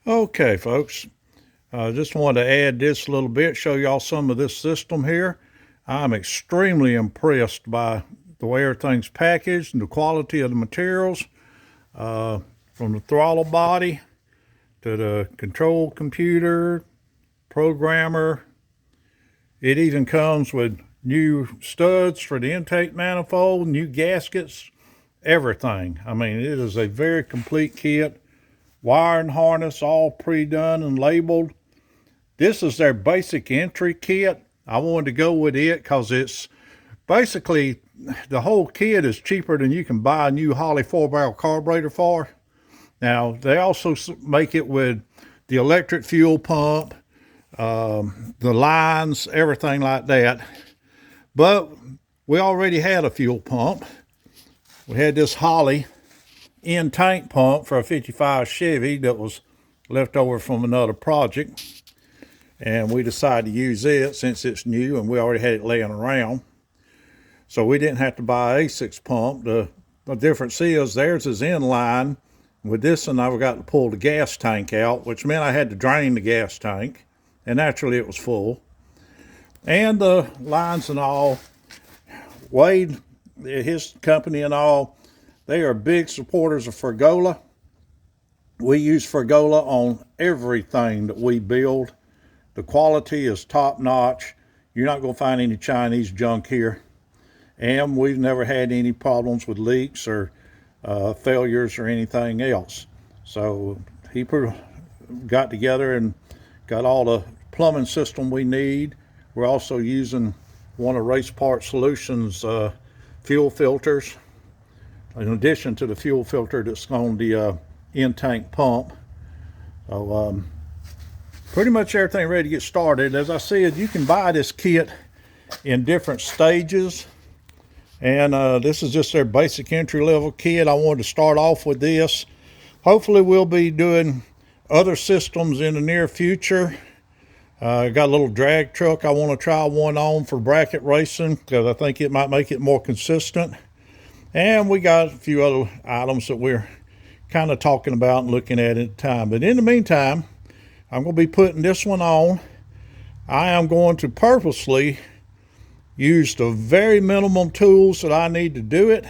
Okay, folks, just wanted to add this a little bit, show y'all some of this system here. I'm extremely impressed by the way everything's packaged and the quality of the materials, from the throttle body to the control computer, programmer. It even comes with new studs for the intake manifold, new gaskets, everything. I mean, it is a very complete kit. Wire and harness all pre-done and labeled. This is their basic entry kit. I wanted to go with it because it's basically, the whole kit is cheaper than you can buy a new Holley 4-barrel carburetor for. Now, they also make it with the electric fuel pump, the lines, everything like that. But we already had a fuel pump. We had this Holley in-tank pump for a 55 Chevy that was left over from another project, and we decided to use it since it's new and we already had it laying around, so we didn't have to buy a A6 pump. The difference is theirs is inline. With this one, I got to pull the gas tank out, which meant I had to drain the gas tank, and naturally it was full. And the lines and all, Wade, his company and all, they are big supporters of Fergola. We use Fergola on everything that we build. The quality is top notch. You're not going to find any Chinese junk here. And we've never had any problems with leaks or failures or anything else. So he got together and got all the plumbing system we need. We're also using one of Race Part Solutions fuel filters, in addition to the fuel filter that's on the in-tank pump. So pretty much everything ready to get started. As I said, you can buy this kit in different stages, and this is just their basic entry-level kit. I wanted to start off with this. Hopefully we'll be doing other systems in the near future. I got a little drag truck I want to try one on for bracket racing because I think it might make it more consistent. And we got a few other items that we're kind of talking about and looking at the time. But in the meantime, I'm going to be putting this one on. I am going to purposely use the very minimum tools that I need to do it.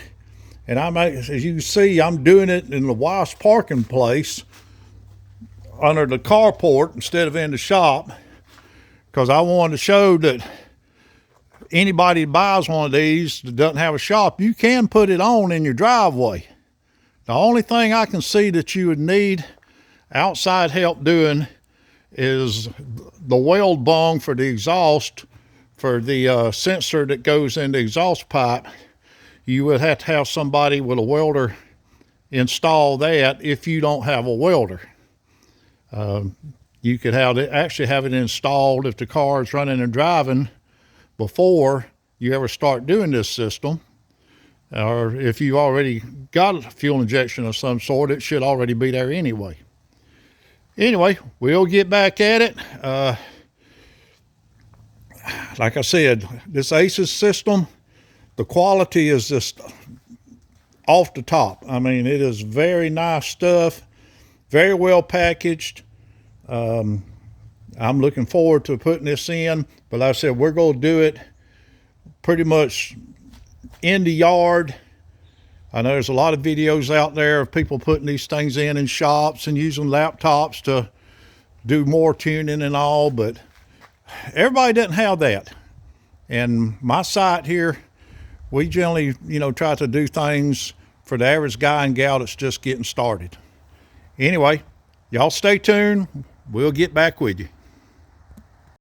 And as you can see, I'm doing it in the Wasp parking place under the carport instead of in the shop, because I wanted to show that anybody that buys one of these that doesn't have a shop, you can put it on in your driveway. The only thing I can see that you would need outside help doing is the weld bung for the exhaust, for the sensor that goes in the exhaust pipe. You would have to have somebody with a welder install that if you don't have a welder. You could actually have it installed if the car is running and driving before you ever start doing this system, or if you've already got a fuel injection of some sort, it should already be there anyway. Anyway, we'll get back at it. Like I said, this ACES system, the quality is just off the top. I mean, it is very nice stuff, very well packaged. I'm looking forward to putting this in, but like I said, we're going to do it pretty much in the yard. I know there's a lot of videos out there of people putting these things in shops and using laptops to do more tuning and all, but everybody doesn't have that. And my site here, we generally, try to do things for the average guy and gal that's just getting started. Anyway, y'all stay tuned. We'll get back with you.